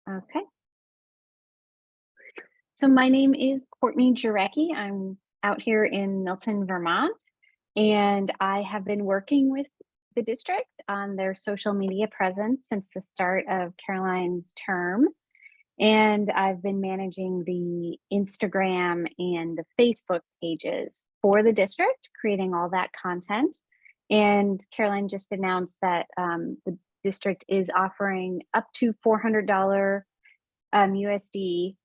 Okay. So my name is Courtney Jarecki. I'm out here in Milton, Vermont, and I have been working with the district on their social media presence since the start of Caroline's term. And I've been managing the Instagram and the Facebook pages for the district, creating all that content. And Caroline just announced that the district is offering up to $400 USD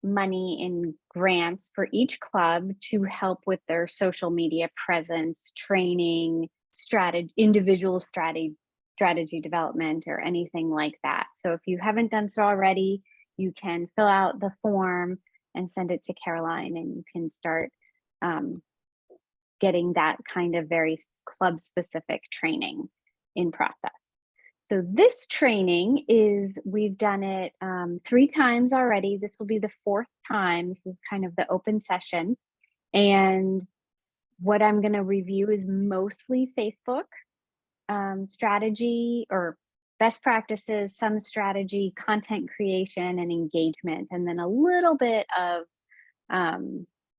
money in grants for each club to help with their social media presence, training, individual strategy development, or anything like that. So if you haven't done so already, you can fill out the form and send it to Caroline, and you can start um, getting that kind of very club specific training in process. So this training we've done it 3 times already. This will be the 4th time. This is kind of the open session. And what I'm going to review is mostly Facebook strategy or best practices, some strategy, content creation, and engagement, and then a little bit of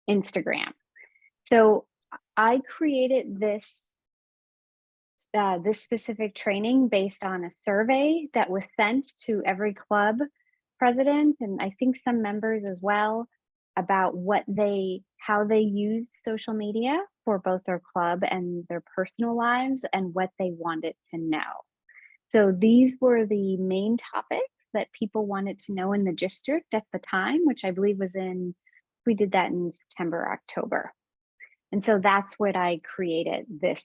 Instagram. So I created this specific training based on a survey that was sent to every club president, and I think some members as well, about how they use social media for both their club and their personal lives and what they wanted to know. So these were the main topics that people wanted to know in the district at the time, which I believe we did that in September, October. And so that's what I created this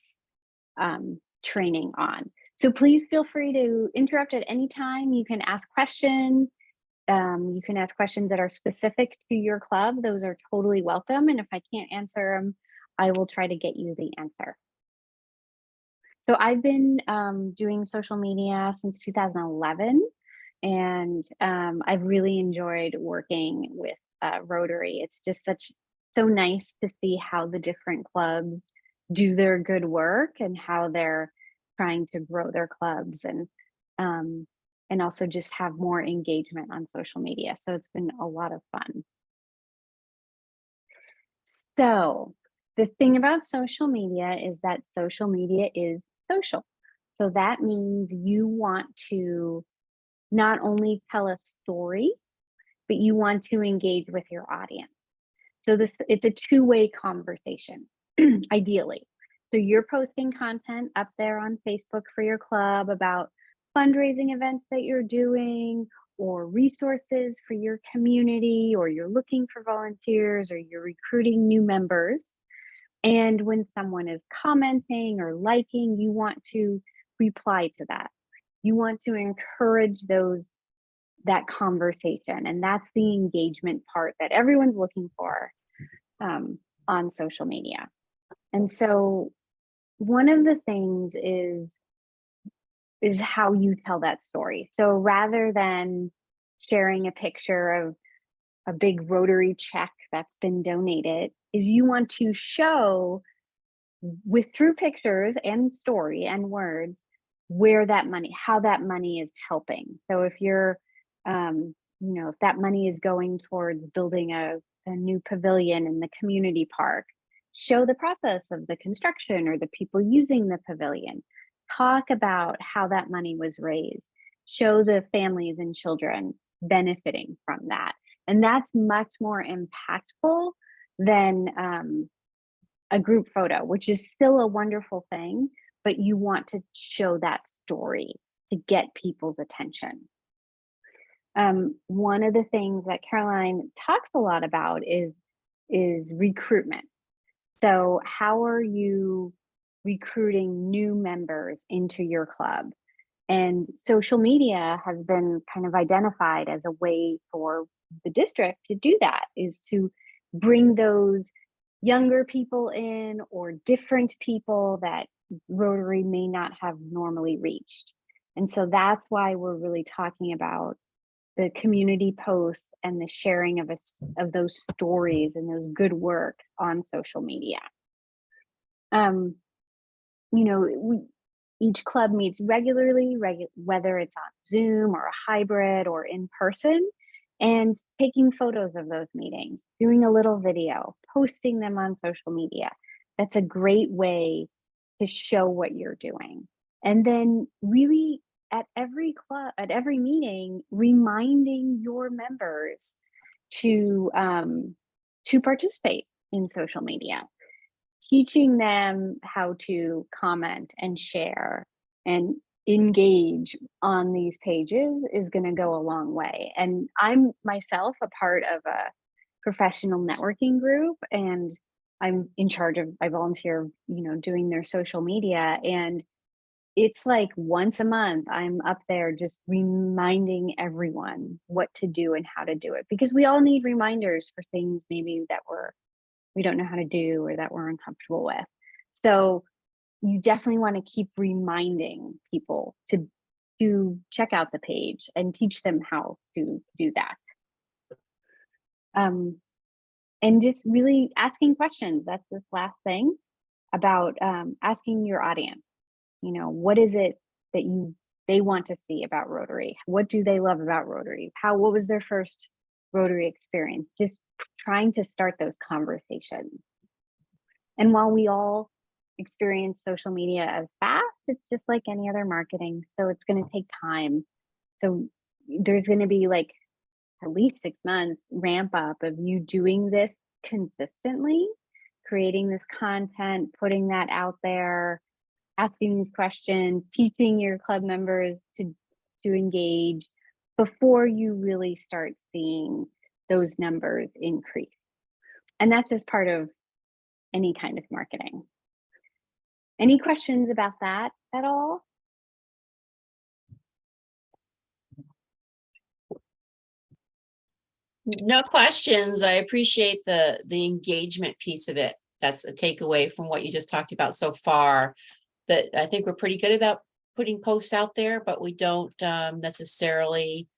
training on. So please feel free to interrupt at any time. You can ask questions. You can ask questions that are specific to your club. Those are totally welcome. And if I can't answer them, I will try to get you the answer. So I've been doing social media since 2011, and I've really enjoyed working with Rotary. It's just so nice to see how the different clubs do their good work and how they're trying to grow their clubs and also just have more engagement on social media. So it's been a lot of fun. So the thing about social media is that social media is social. So that means you want to not only tell a story, but you want to engage with your audience. So it's a two-way conversation, ideally. So you're posting content up there on Facebook for your club about fundraising events that you're doing, or resources for your community, or you're looking for volunteers, or you're recruiting new members. And when someone is commenting or liking, you want to reply to that. You want to encourage that conversation. And that's the engagement part that everyone's looking for on social media. And so one of the things is how you tell that story. So rather than sharing a picture of a big Rotary check that's been donated, is you want to show through pictures and story and words how that money is helping. So if if that money is going towards building a new pavilion in the community park, show the process of the construction or the people using the pavilion. Talk about how that money was raised. Show the families and children benefiting from that. And that's much more impactful than a group photo, which is still a wonderful thing, but you want to show that story to get people's attention. One of the things that Caroline talks a lot about is recruitment. So how are you recruiting new members into your club? And social media has been kind of identified as a way for the district to do that, is to bring those younger people in, or different people that Rotary may not have normally reached. And so that's why we're really talking about the community posts and the sharing of those stories and those good work on social media. each club meets regularly, whether it's on Zoom or a hybrid or in person, and taking photos of those meetings, doing a little video, posting them on social media. That's a great way to show what you're doing. And then really at every club, at every meeting, reminding your members to participate in social media, teaching them how to comment and share and engage on these pages is going to go a long way. And I'm myself a part of a professional networking group, and I'm in charge of, I volunteer, doing their social media. And it's like once a month, I'm up there just reminding everyone what to do and how to do it, because we all need reminders for things maybe that we don't know how to do or that we're uncomfortable with. So you definitely want to keep reminding people to check out the page and teach them how to do that. And just really asking questions. That's this last thing about asking your audience. What is it that they want to see about Rotary? What do they love about Rotary? What was their first Rotary experience? Just trying to start those conversations. And while we all experience social media as fast, it's just like any other marketing. So it's going to take time. So there's going to be like at least 6 months ramp up of you doing this consistently, creating this content, putting that out there, asking these questions, teaching your club members to engage before you really start seeing those numbers increase. And that's just part of any kind of marketing. Any questions about that at all? No questions. I appreciate the engagement piece of it. That's a takeaway from what you just talked about so far. That I think we're pretty good about putting posts out there, but we don't necessarily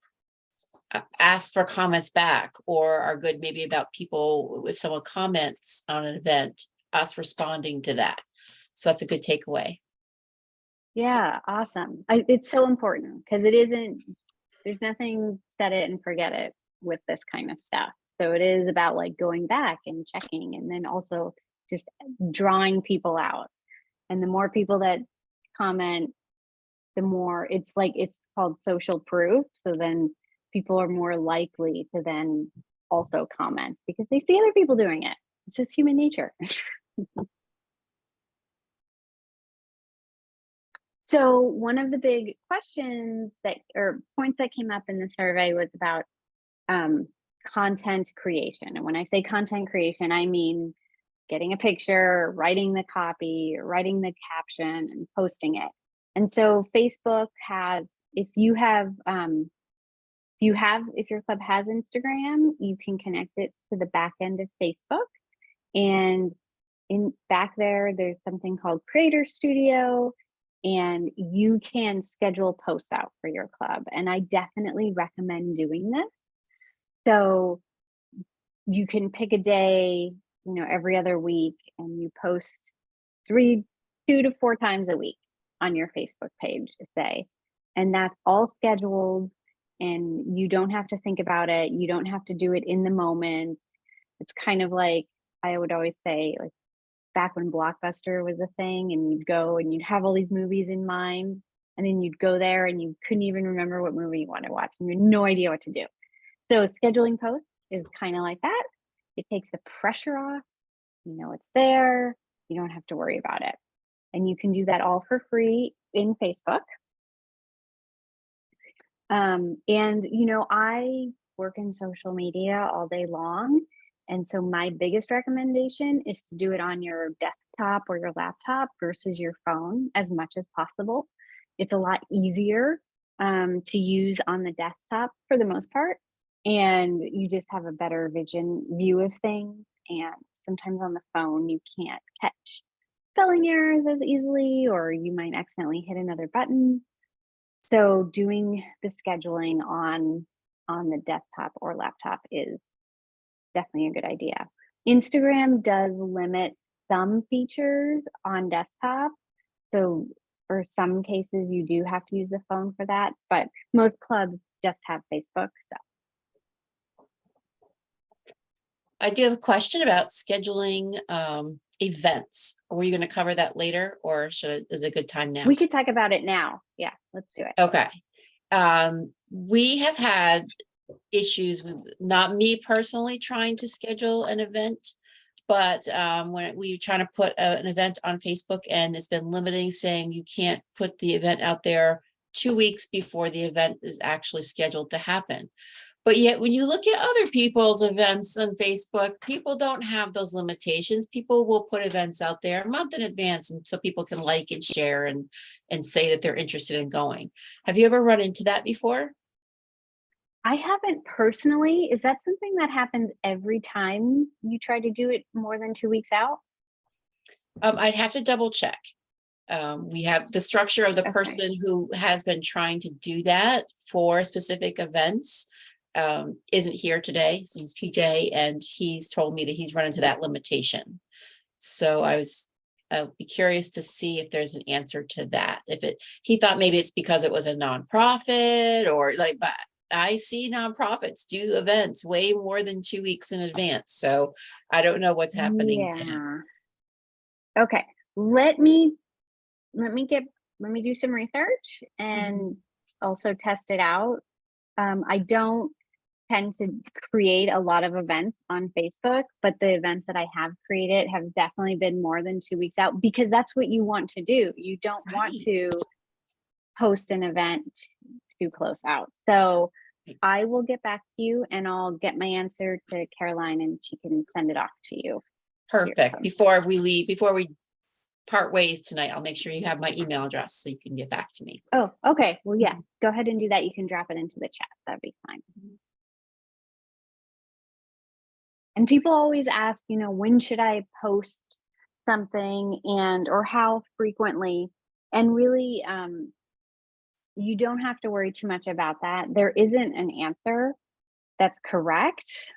ask for comments back, or are good maybe about people, if someone comments on an event, us responding to that. So that's a good takeaway. Yeah, awesome. It's so important because there's nothing set it and forget it with this kind of stuff. So it is about like going back and checking, and then also just drawing people out. And the more people that comment, the more it's called social proof. So then people are more likely to then also comment because they see other people doing it. It's just human nature. So one of the big questions or points that came up in the survey was about content creation. And when I say content creation, I mean getting a picture, writing the copy, writing the caption, and posting it. And so Facebook has, if your club has Instagram, you can connect it to the back end of Facebook. And in back there's something called Creator Studio, and you can schedule posts out for your club. And I definitely recommend doing this. So you can pick a day, every other week, and you post 2 to 4 times a week on your Facebook page, say, and that's all scheduled, and you don't have to think about it. You don't have to do it in the moment. It's kind of like, I would always say, like back when Blockbuster was a thing, and you'd go and you'd have all these movies in mind, and then you'd go there and you couldn't even remember what movie you want to watch, and you had no idea what to do. So scheduling posts is kind of like that. It takes the pressure off. It's there. You don't have to worry about it. And you can do that all for free in Facebook. And, I work in social media all day long. And so my biggest recommendation is to do it on your desktop or your laptop versus your phone as much as possible. It's a lot easier to use on the desktop for the most part. And you just have a better view of things. And sometimes on the phone, you can't catch spelling errors as easily, or you might accidentally hit another button. So doing the scheduling on the desktop or laptop is definitely a good idea. Instagram does limit some features on desktop. So for some cases, you do have to use the phone for that, but most clubs just have Facebook. So I do have a question about scheduling events. Were you going to cover that later, or is it a good time now? we could talk about it now. Yeah, let's do it. Okay. We have had issues with, not me personally trying to schedule an event, but when we were trying to put an event on Facebook, and it's been limiting, saying you can't put the event out there 2 weeks before the event is actually scheduled to happen. But yet, when you look at other people's events on Facebook, people don't have those limitations. People will put events out there a month in advance, and so people can like and share and say that they're interested in going. Have you ever run into that before? I haven't personally. Is that something that happens every time you try to do it more than 2 weeks out? I'd have to double check. We have the structure of the Okay. person who has been trying to do that for specific events isn't here today. His name's PJ, and he's told me that he's run into that limitation. So I'll be curious to see if there's an answer to that. He thought maybe it's because it was a nonprofit, or like, but I see nonprofits do events way more than 2 weeks in advance. So I don't know what's happening there. Yeah. Okay. Let me do some research and also test it out. I don't tend to create a lot of events on Facebook, but the events that I have created have definitely been more than 2 weeks out, because that's what you want to do. You don't want Right. to post an event too close out. So I will get back to you, and I'll get my answer to Caroline, and she can send it off to you. Perfect. Before we part ways tonight, I'll make sure you have my email address so you can get back to me. Oh, okay. Well, yeah, go ahead and do that. You can drop it into the chat. That'd be fine. And people always ask, when should I post something, or how frequently? And really, you don't have to worry too much about that. There isn't an answer that's correct.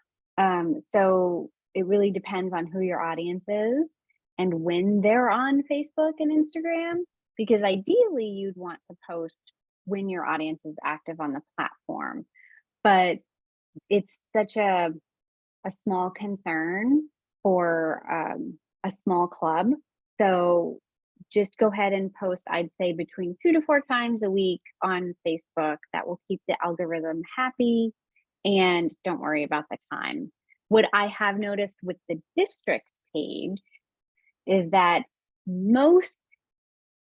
So it really depends on who your audience is and when they're on Facebook and Instagram, because ideally you'd want to post when your audience is active on the platform. But it's such a small concern for a small club. So just go ahead and post, I'd say, between 2 to 4 times a week on Facebook. That will keep the algorithm happy, and don't worry about the time. What I have noticed with the districts page is that most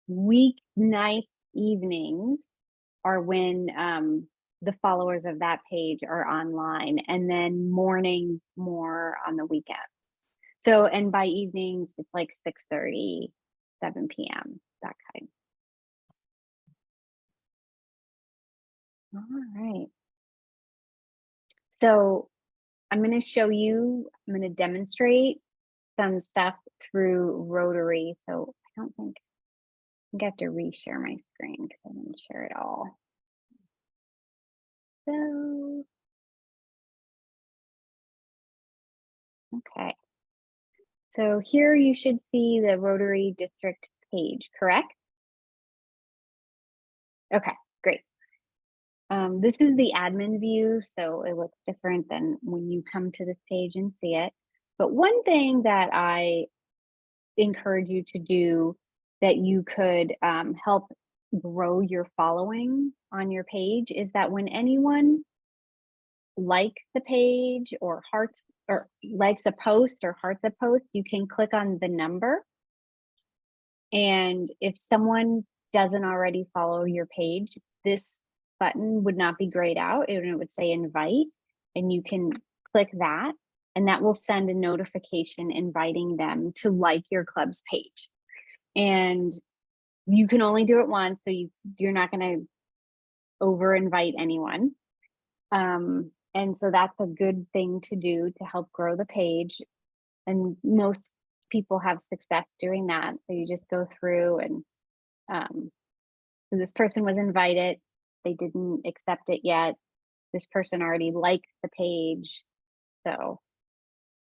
weeknight evenings are when the followers of that page are online, and then mornings more on the weekends. So, and by evenings, it's like 6:30, 7 p.m., that kind. All right. So I'm going to demonstrate some stuff through Rotary. So I think I have to reshare my screen because I didn't share it all. So, okay. So here you should see the Rotary District page, correct? Okay, great. This is the admin view, so it looks different than when you come to this page and see it. But one thing that I encourage you to do that you could help grow your following on your page is that when anyone likes the page or hearts or likes a post or hearts a post, you can click on the number. And if someone doesn't already follow your page, this button would not be grayed out. It would say invite, and you can click that, and that will send a notification inviting them to like your club's page. And you can only do it once, so you're not going to over invite anyone. And so that's a good thing to do to help grow the page. And most people have success doing that. So you just go through and so this person was invited, they didn't accept it yet. This person already liked the page. So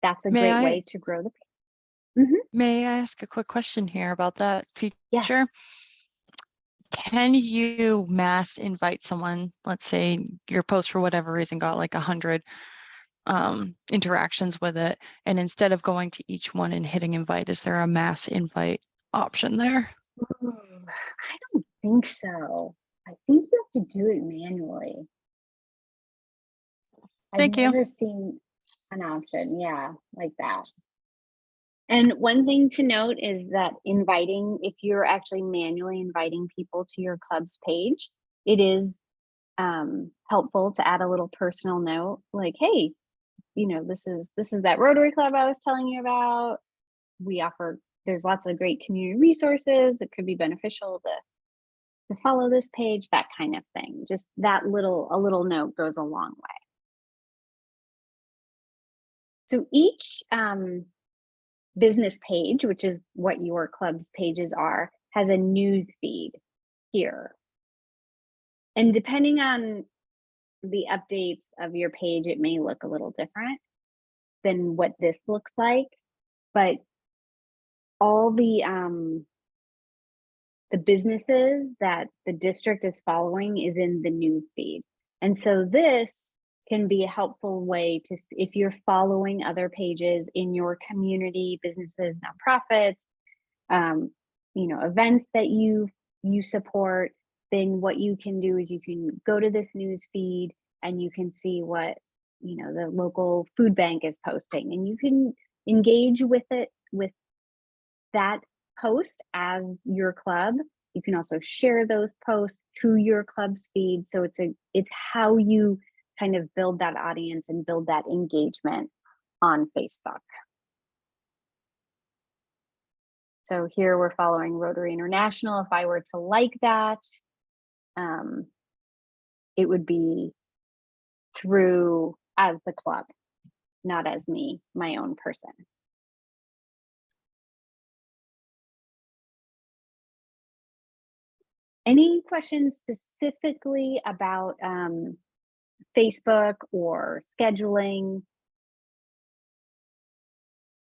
that's a great way to grow the page. May I ask a quick question here about that feature? Yes. can you mass invite someone? Let's say your post for whatever reason got like 100 interactions with it, and instead of going to each one and hitting invite, is there a mass invite option there? Ooh, I don't think so. I think you have to do it manually. I've Thank you. never seen an option, yeah, like that. And one thing to note is that if you're actually manually inviting people to your club's page, it is helpful to add a little personal note, like, hey, this is that Rotary Club I was telling you about. There's lots of great community resources. It could be beneficial to follow this page, that kind of thing. Just a little note goes a long way. So each business page, which is what your club's pages are, has a news feed here. And depending on the updates of your page, it may look a little different than what this looks like. But all the businesses that the district is following is in the news feed. And so this can be a helpful way if you're following other pages in your community, businesses, nonprofits, events that you support, then what you can do is you can go to this news feed and you can see what the local food bank is posting, and you can engage with that post as your club. You can also share those posts to your club's feed. So it's how you kind of build that audience and build that engagement on Facebook. So here we're following Rotary International. If I were to like that, it would be through as the club, not as me, my own person. Any questions specifically about Facebook or scheduling,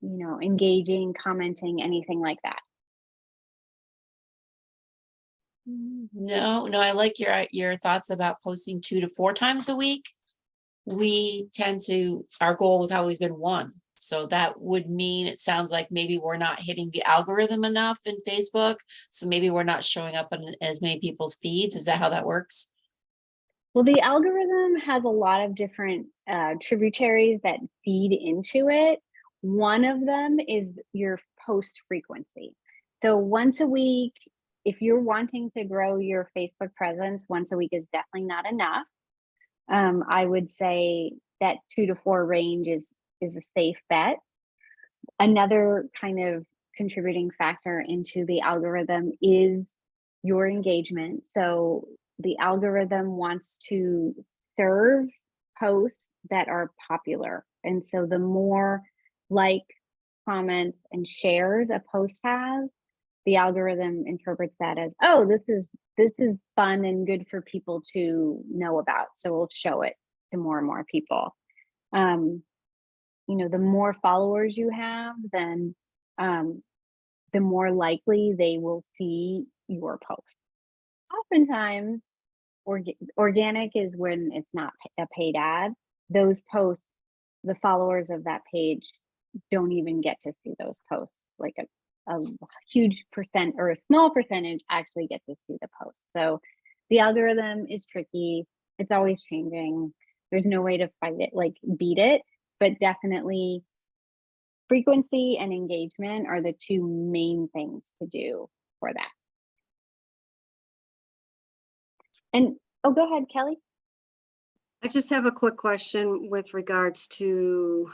engaging, commenting, anything like that? No, I like your thoughts about posting 2 to 4 times a week. Our goal has always been 1. So that would mean, it sounds like maybe we're not hitting the algorithm enough in Facebook. So maybe we're not showing up on as many people's feeds. Is that how that works? Well, the algorithm has a lot of different tributaries that feed into it. One of them is your post frequency. So once a week, if you're wanting to grow your Facebook presence, once a week is definitely not enough. I would say that 2 to 4 range is a safe bet. Another kind of contributing factor into the algorithm is your engagement. So the algorithm wants to serve posts that are popular. And so the more comments, and shares a post has, the algorithm interprets that as, oh, this is fun and good for people to know about. So we'll show it to more and more people. The more followers you have, then the more likely they will see your post. Oftentimes, organic is when it's not a paid ad. Those posts, the followers of that page don't even get to see those posts. Like a huge percent or a small percentage actually get to see the post. So the algorithm is tricky. It's always changing. There's no way to fight it, beat it, but definitely frequency and engagement are the 2 main things to do for that. And go ahead, Kelly. I just have a quick question with regards to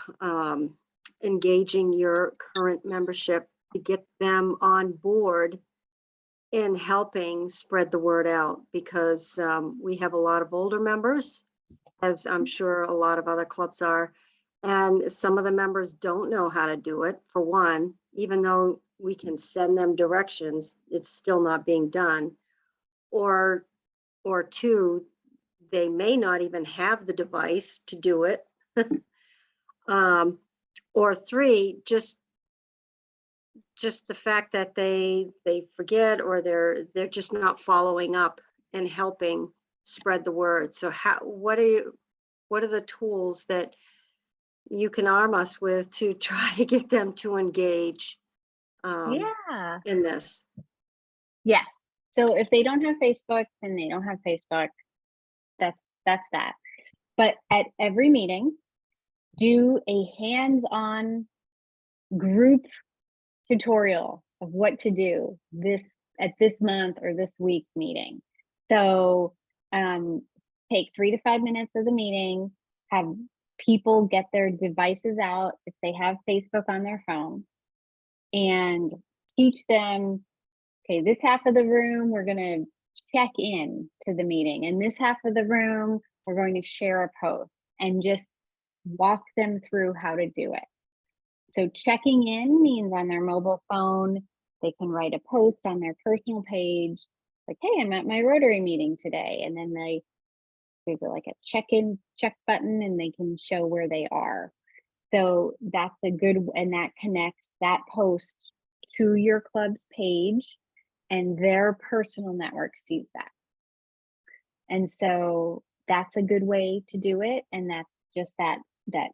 engaging your current membership to get them on board in helping spread the word out, because we have a lot of older members, as I'm sure a lot of other clubs are, and some of the members don't know how to do it. For one, even though we can send them directions, it's still not being done. Or 2, they may not even have the device to do it. Or 3, just just the fact that they forget, or they're just not following up and helping spread the word. So what are the tools that you can arm us with to try to get them to engage Yeah. in this? Yes. So if they don't have Facebook, then they don't have Facebook. That's that. But at every meeting, do a hands-on group tutorial of what to do at this month or this week meeting. So take 3 to 5 minutes of the meeting, have people get their devices out if they have Facebook on their phone, and teach them, okay, this half of the room, we're going to check in to the meeting. And this half of the room, we're going to share a post, and just walk them through how to do it. So checking in means on their mobile phone, they can write a post on their personal page, like, hey, I'm at my Rotary meeting today. And then there's like a check button, and they can show where they are. So that's a good, and that connects that post to your club's page, and their personal network sees that. And so that's a good way to do it. And that's just that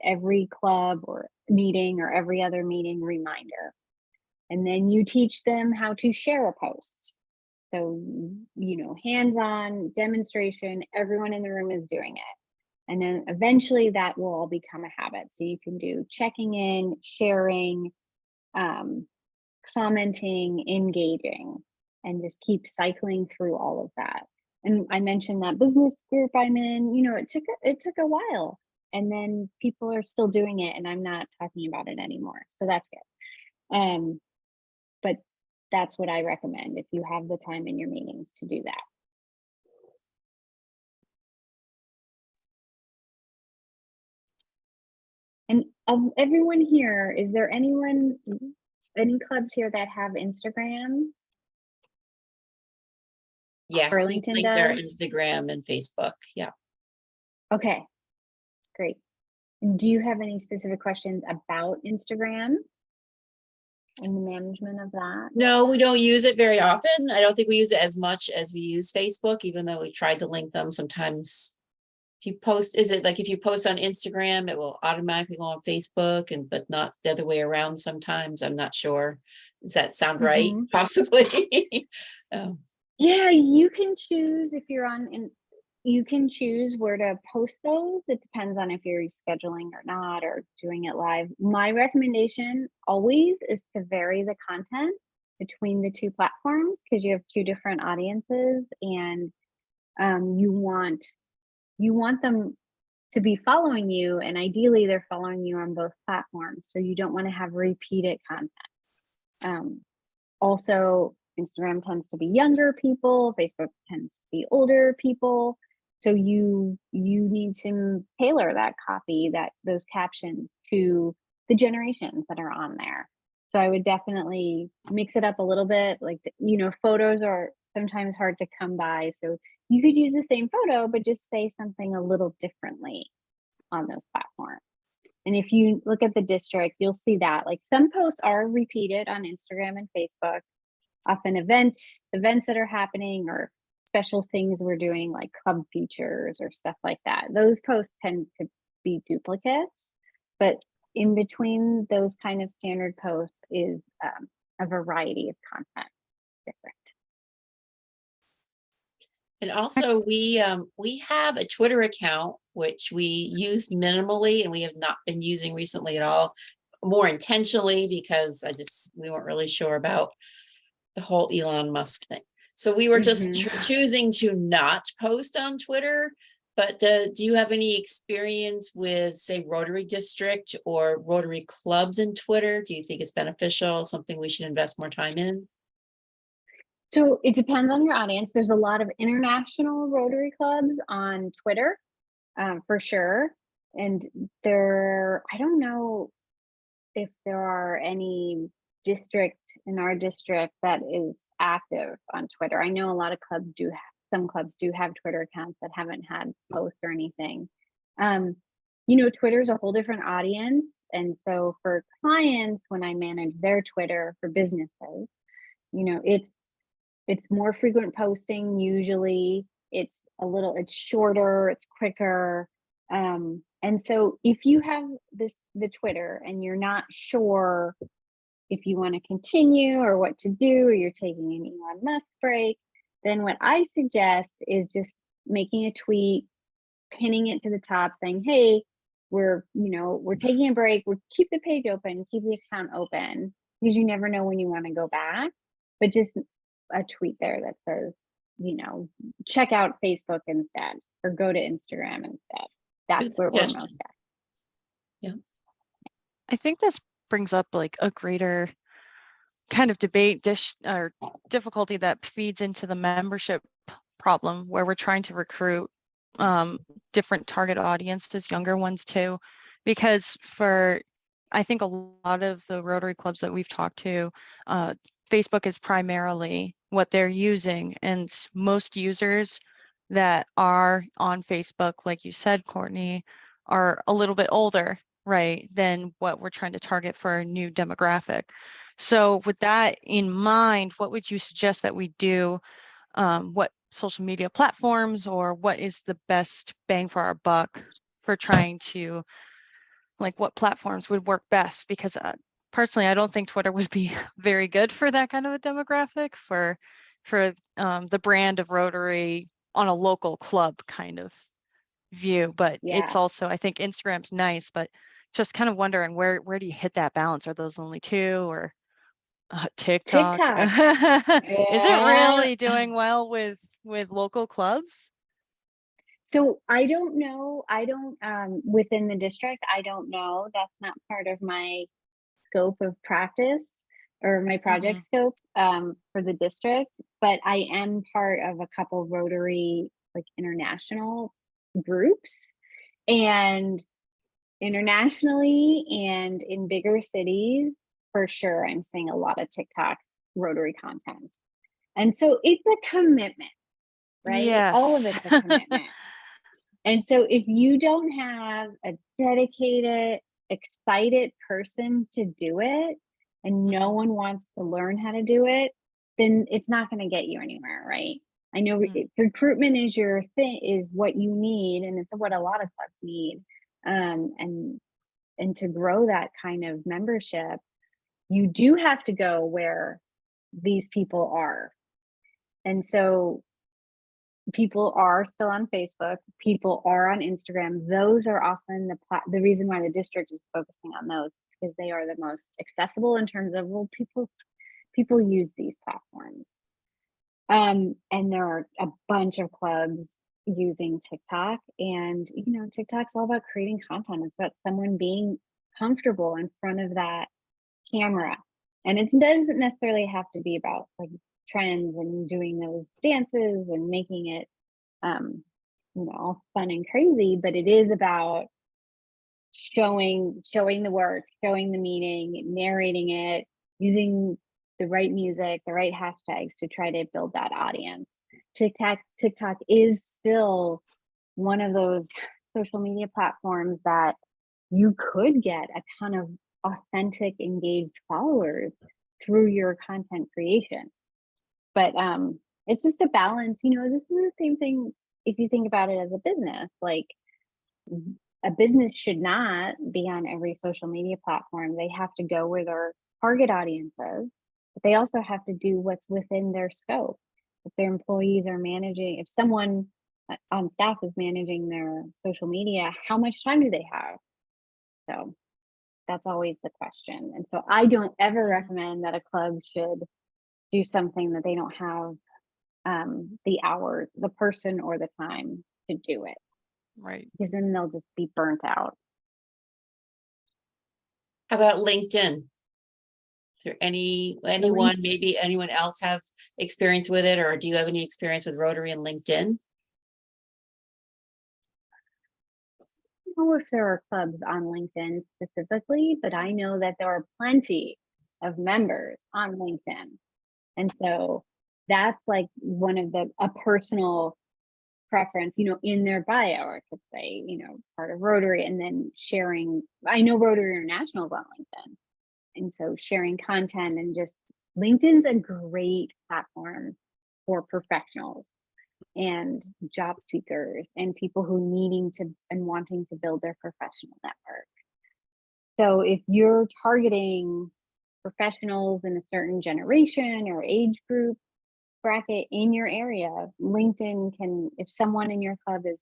every club or meeting or every other meeting reminder. And then you teach them how to share a post. So, hands-on demonstration, everyone in the room is doing it. And then eventually that will all become a habit. So you can do checking in, sharing, commenting, engaging, and just keep cycling through all of that. And I mentioned that business group I'm in, it took a while, and then people are still doing it, and I'm not talking about it anymore. So that's good. But that's what I recommend if you have the time in your meetings to do that. And of everyone here, is there any clubs here that have Instagram? Yes, we Burlington linked our does? Instagram and Facebook. Yeah. Okay, great. Do you have any specific questions about Instagram and the management of that? No, we don't use it very often. I don't think we use it as much as we use Facebook, even though we tried to link them sometimes. If you post, is it like if you post on Instagram, it will automatically go on Facebook, but not the other way around sometimes? I'm not sure. Does that sound right? Mhm. Possibly. Yeah, you can choose if you're on, and you can choose where to post those. It depends on if you're scheduling or not, or doing it live. My recommendation always is to vary the content between the two platforms, because you have two different audiences, and you want them to be following you, and ideally they're following you on both platforms. So you don't want to have repeated content. Also, Instagram tends to be younger people, Facebook tends to be older people. So you need to tailor that copy, those captions to the generations that are on there. So I would definitely mix it up a little bit. Like, photos are sometimes hard to come by. So you could use the same photo, but just say something a little differently on those platforms. And if you look at the district, you'll see that like some posts are repeated on Instagram and Facebook. Often events that are happening, or special things we're doing, like club features or stuff like that. Those posts tend to be duplicates, but in between those kind of standard posts is a variety of content different. And also we have a Twitter account, which we use minimally, and we have not been using recently at all, more intentionally, because we weren't really sure about the whole Elon Musk thing. So we were just choosing to not post on Twitter. But do you have any experience with, say, Rotary District or Rotary clubs in Twitter? Do you think it's beneficial, something we should invest more time in? So it depends on your audience. There's a lot of international Rotary clubs on Twitter, for sure. And I don't know if there are any district in our district that is active on Twitter. I know a lot of clubs some clubs do have Twitter accounts that haven't had posts or anything. Twitter's a whole different audience. And so for clients, when I manage their Twitter for businesses, it's more frequent posting usually. It's shorter, it's quicker. And so if you have the Twitter and you're not sure if you want to continue or what to do, or you're taking an Elon Musk break, then what I suggest is just making a tweet, pinning it to the top saying, hey, we're taking a break. We'll keep the page open, keep the account open, because you never know when you want to go back. But just a tweet there that says, check out Facebook instead, or go to Instagram instead. That's where we're suggestion. most at. I think this brings up like a greater kind of debate or difficulty that feeds into the membership problem, where we're trying to recruit different target audiences, younger ones too, because I think a lot of the Rotary clubs that we've talked to, Facebook is primarily what they're using, and most users that are on Facebook, like you said, Courtney, are a little bit older, right, than what we're trying to target for a new demographic. So with that in mind, what would you suggest that we do? What social media platforms, or what is the best bang for our buck for trying to, like, what platforms would work best? Because personally, I don't think Twitter would be very good for that kind of a demographic, for the brand of Rotary on a local club kind of view. But it's Yeah. also, I think Instagram's nice, but just kind of wondering where do you hit that balance? Are those only two, or TikTok? TikTok. Is it Yeah. really doing well with local clubs? So I don't know. I don't, within the district, I don't know. That's not part of my scope of practice or my project scope for the district, but I am part of a couple Rotary like international groups, and internationally and in bigger cities, for sure, I'm seeing a lot of TikTok Rotary content. And so it's a commitment, right? All of Yes. it's a commitment. And so if you don't have a dedicated, excited person to do it, and no one wants to learn how to do it, then it's not going to get you anywhere, right? I know recruitment is your thing, is what you need, and it's what a lot of clubs need. And to grow that kind of membership, you do have to go where these people are. And so people are still on Facebook, people are on Instagram. Those are often the reason why the district is focusing on those, because they are the most accessible in terms of, well, people use these platforms. And there are a bunch of clubs using TikTok, and TikTok's all about creating content. It's about someone being comfortable in front of that camera. And it doesn't necessarily have to be about like trends and doing those dances and making it all fun and crazy, but it is about showing the work, showing the meaning, narrating it, using the right music, the right hashtags to try to build that audience. TikTok is still one of those social media platforms that you could get a ton of authentic, engaged followers through your content creation. But it's just a balance. This is the same thing if you think about it as a business. Like, a business should not be on every social media platform. They have to go where their target audience is, but they also have to do what's within their scope. If their employees are managing, if someone on staff is managing their social media, how much time do they have? So that's always the question. And so I don't ever recommend that a club should do something that they don't have the hours, the person, or the time to do it. Right. Because then they'll just be burnt out. How about LinkedIn? Is there maybe anyone else have experience with it, or do you have any experience with Rotary and LinkedIn? I don't know if there are clubs on LinkedIn specifically, but I know that there are plenty of members on LinkedIn. And so that's like one of a personal preference, in their bio, it could say, part of Rotary, and then sharing. I know Rotary International is on LinkedIn. And so sharing content, and just LinkedIn's a great platform for professionals and job seekers and people who needing to and wanting to build their professional network. So if you're targeting professionals in a certain generation or age group bracket in your area, LinkedIn can, if someone in your club is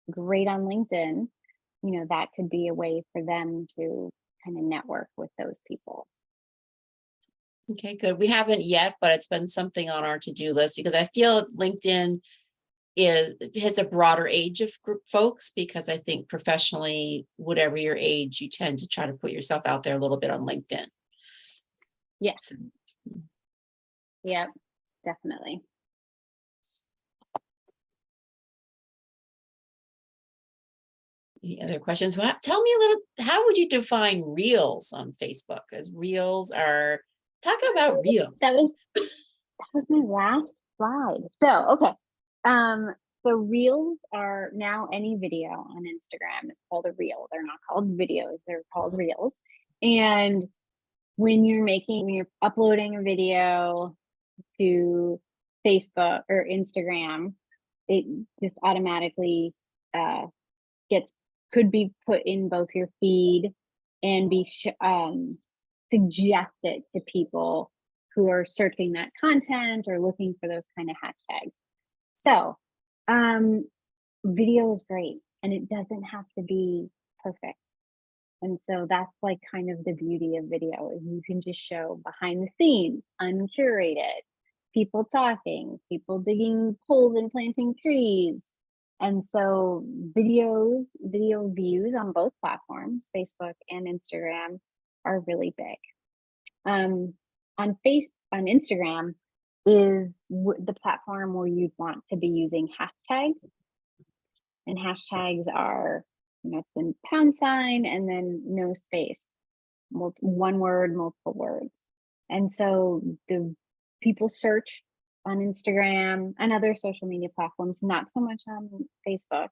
great on LinkedIn, that could be a way for them to kind of network with those people. Okay, good. We haven't yet, but it's been something on our to-do list because I feel LinkedIn hits a broader age of group folks, because I think professionally, whatever your age, you tend to try to put yourself out there a little bit on LinkedIn. Yes. So, Yeah, definitely. any other questions? Well, tell me a little, how would you define reels on Facebook? Because reels are, talk about reels. That was my last slide. So, okay. So reels are now any video on Instagram is called a reel. They're not called videos, they're called reels. And when you're uploading a video to Facebook or Instagram, it just automatically could be put in both your feed and be suggested to people who are searching that content or looking for those kind of hashtags. So video is great, and it doesn't have to be perfect. And so that's like kind of the beauty of video, is you can just show behind the scenes, uncurated, people talking, people digging holes and planting trees. And so video views on both platforms, Facebook and Instagram, are really big. On Instagram is the platform where you'd want to be using hashtags. And hashtags are, it's the pound sign and then no space, one word, multiple words. And so the people search on Instagram and other social media platforms, not so much on Facebook.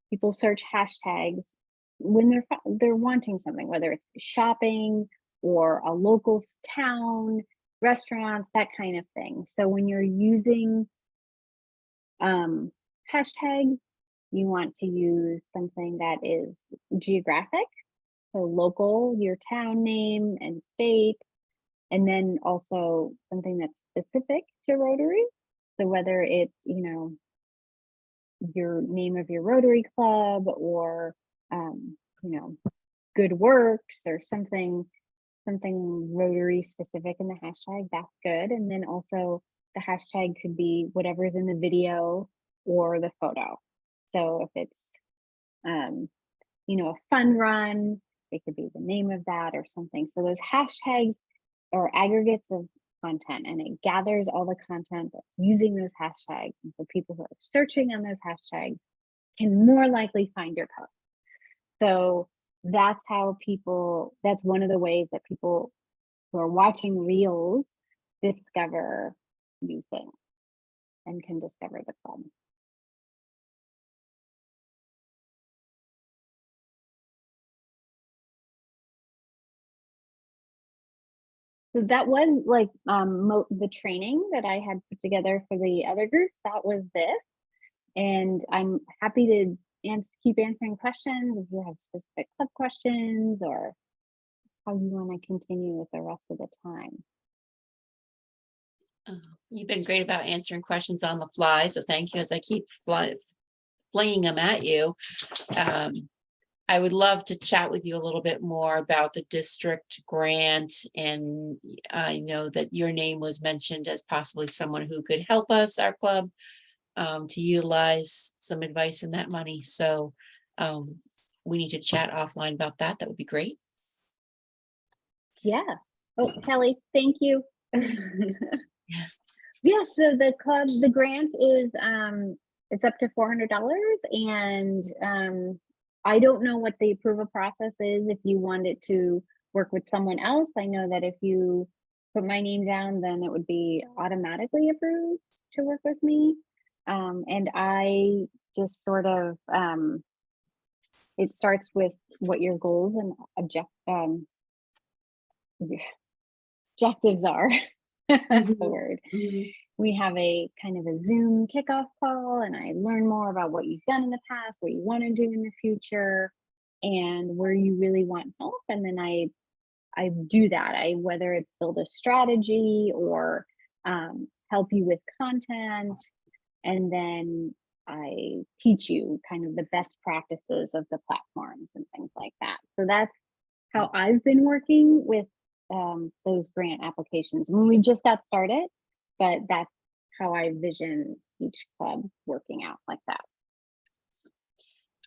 People search hashtags when they're wanting something, whether it's shopping or a local town, restaurants, that kind of thing. So when you're using hashtags, you want to use something that is geographic, so local, your town name and state, and then also something that's specific to Rotary. So whether it's, your name of your Rotary club, or, good works, or something Rotary specific in the hashtag, that's good. And then also the hashtag could be whatever's in the video or the photo. So if it's, a fun run, it could be the name of that or something. So those hashtags are aggregates of content, and it gathers all the content that's using those hashtags. And so people who are searching on those hashtags can more likely find your post. So that's one of the ways that people who are watching reels discover new things and can discover the club. So that was like the training that I had put together for the other groups. That was this, and I'm happy to keep answering questions if you have specific club questions, or how you want to continue with the rest of the time. You've been great about answering questions on the fly, so thank you, as I keep flinging them at you. I would love to chat with you a little bit more about the district grant, and I know that your name was mentioned as possibly someone who could help us, our club, to utilize some advice in that money. So we need to chat offline about that. That would be great. Yeah. Oh, Kelly, thank you. Yeah, so the grant is it's up to $400, and I don't know what the approval process is if you wanted to work with someone else. I know that if you put my name down, then it would be automatically approved to work with me. And I just sort of, it starts with what your goals and objectives are. That's the Mhm. word. Mhm. We have a kind of a Zoom kickoff call, and I learn more about what you've done in the past, what you want to do in the future, and where you really want help. And then I do that. Whether it's build a strategy or help you with content, and then I teach you kind of the best practices of the platforms and things like that. So that's how I've been working with those grant applications. I mean, we just got started, but that's how I vision each club working out like that.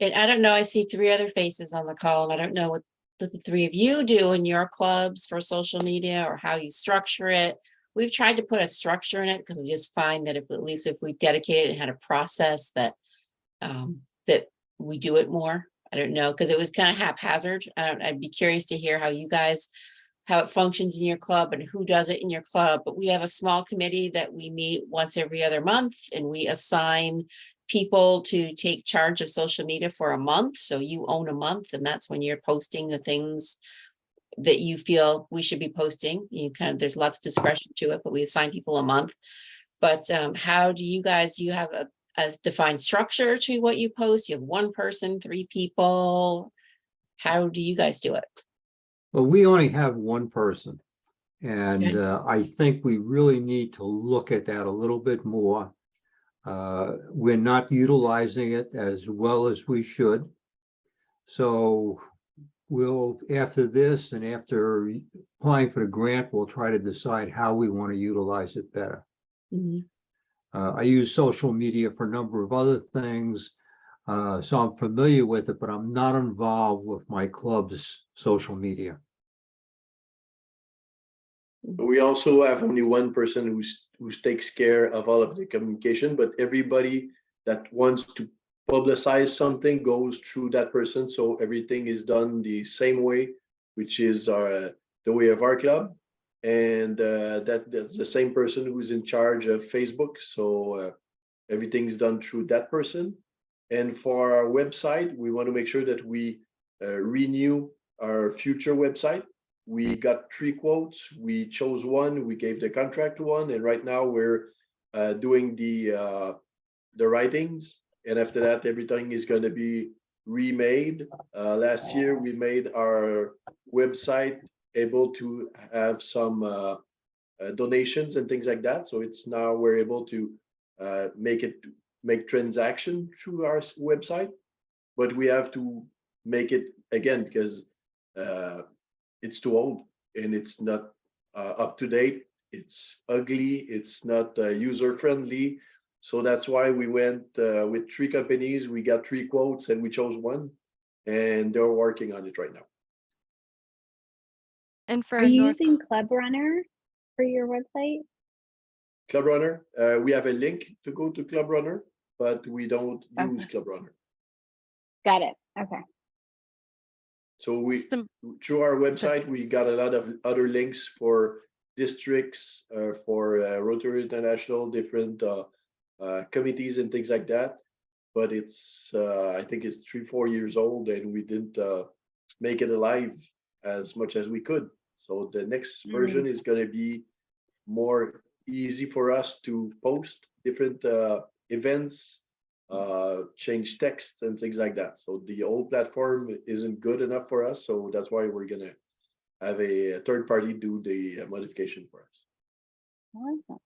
And I don't know, I see 3 other faces on the call, and I don't know what the 3 of you do in your clubs for social media or how you structure it. We've tried to put a structure in it because we just find that if, at least if we dedicated and had a process that that we do it more. I don't know, because it was kind of haphazard. I'd be curious to hear how you guys, how it functions in your club and who does it in your club. But we have a small committee that we meet once every other month, and we assign people to take charge of social media for a month. So you own a month, and that's when you're posting the things that you feel we should be posting. You kind of, there's lots of discretion to it, but we assign people a month. But how do you guys, you have a defined structure to what you post? You have 1 person, 3 people? How do you guys do it? Well, we only have 1 person. And Okay. I think we really need to look at that a little bit more. We're not utilizing it as well as we should. So we'll, after this and after applying for the grant, we'll try to decide how we want to utilize it better. Mhm. I use social media for a number of other things, so I'm familiar with it, but I'm not involved with my club's social media. We also have only 1 person who takes care of all of the communication, but everybody that wants to publicize something goes through that person. So everything is done the same way, which is the way of our club. And that's the same person who's in charge of Facebook. So everything's done through that person. And for our website, we want to make sure that we renew our future website. We got 3 quotes. We chose 1. We gave the contract to 1, and right now we're doing the writings. And after that, everything is going to be remade. Last year, we made our website able to have some donations and things like that. So it's now we're able to make transaction through our website, but we have to make it again because it's too old and it's not up to date. It's ugly. It's not user friendly. So that's why we went with 3 companies. We got 3 quotes and we chose 1, and they're working on it right now. And for Are you North, using Club Runner for your website? Club Runner, we have a link to go to Club Runner, but we don't use Okay. Club Runner. Got it. Okay. So we, Sim- through our website, we got a lot of other links for districts, for Rotary International, different committees and things like that. But it's, I think it's 3-4 years old, and we didn't make it alive as much as we could. So the next version is going to be more easy for us to post different events, change text and things like that. So the old platform isn't good enough for us. So that's why we're gonna have a 3rd party do the modification for us. Awesome.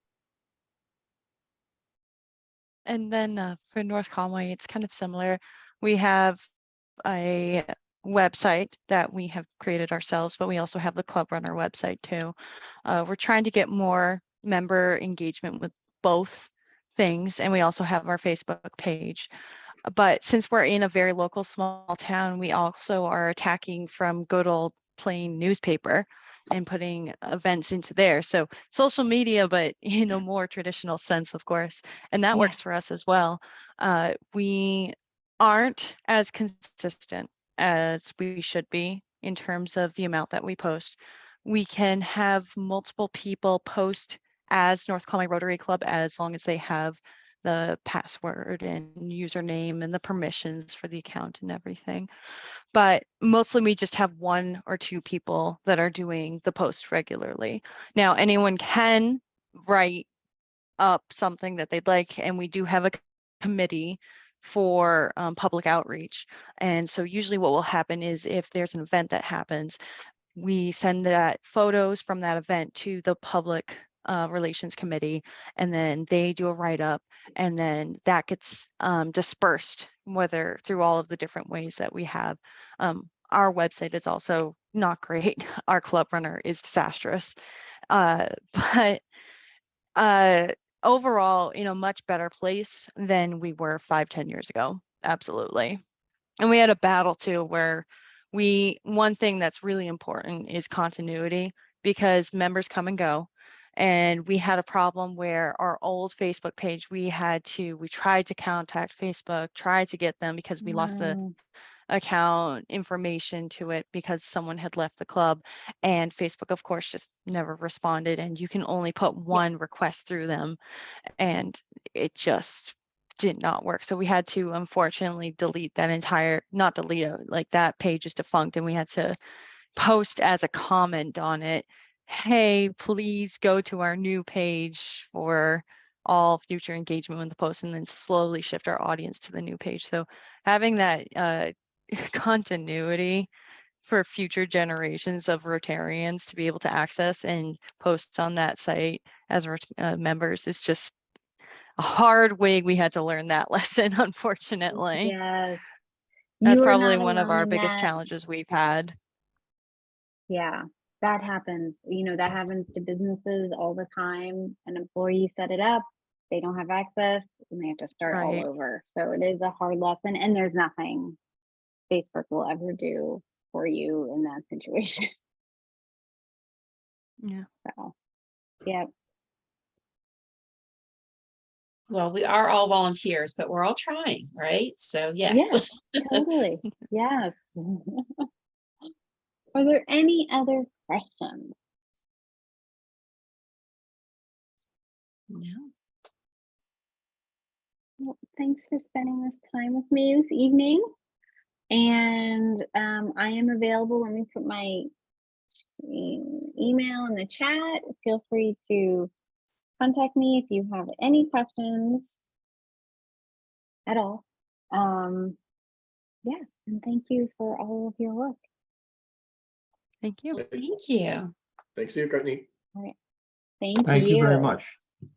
and then for North Conway, it's kind of similar. We have a website that we have created ourselves, but we also have the Club Runner website too. We're trying to get more member engagement with both things, and we also have our Facebook page. But since we're in a very local small town, we also are attacking from good old plain newspaper and putting events into there. So social media, but in a more traditional sense, of course, and that Yeah. works for us as well. We aren't as consistent as we should be in terms of the amount that we post. We can have multiple people post as North Conway Rotary Club as long as they have the password and username and the permissions for the account and everything. But mostly we just have 1 or 2 people that are doing the post regularly. Now, anyone can write up something that they'd like, and we do have a committee for public outreach. And so usually what will happen is if there's an event that happens, we send that photos from that event to the public relations committee, and then they do a write-up, and then that gets dispersed, whether through all of the different ways that we have. Our website is also not great. Our club runner is disastrous. But overall, much better place than we were 5-10 years ago. Absolutely. And we had a battle too, where one thing that's really important is continuity, because members come and go. And we had a problem where our old Facebook page, we tried to contact Facebook, tried to get them, because we lost the Wow. account information to it because someone had left the club, and Facebook of course just never responded, and you can only put one request through them, and it just did not work. So we had to unfortunately delete that not delete it, like that page is defunct, and we had to post as a comment on it, hey, please go to our new page for all future engagement with the post, and then slowly shift our audience to the new page. So having that continuity for future generations of Rotarians to be able to access and post on that site as members is just a hard way we had to learn that lesson, unfortunately. Yes. That's You are probably not one of alone our in biggest that. challenges we've had. Yeah, that happens. That happens to businesses all the time. An employee set it up, they don't have access, and they have to start all Right. over. So it is a hard lesson, and there's nothing Facebook will ever do for you in that situation. Yeah. So, yeah. Well, we are all volunteers, but we're all trying, right? So yes. Yes, totally. Yes. Are there any other questions? No. Well, thanks for spending this time with me this evening. And I am available. Let me put my email in the chat. Feel free to contact me if you have any questions at all. Yeah, and thank you for all of your work. Thank you. Thank you. Thanks to you, Courtney. All right. Thank Thank you very you. much.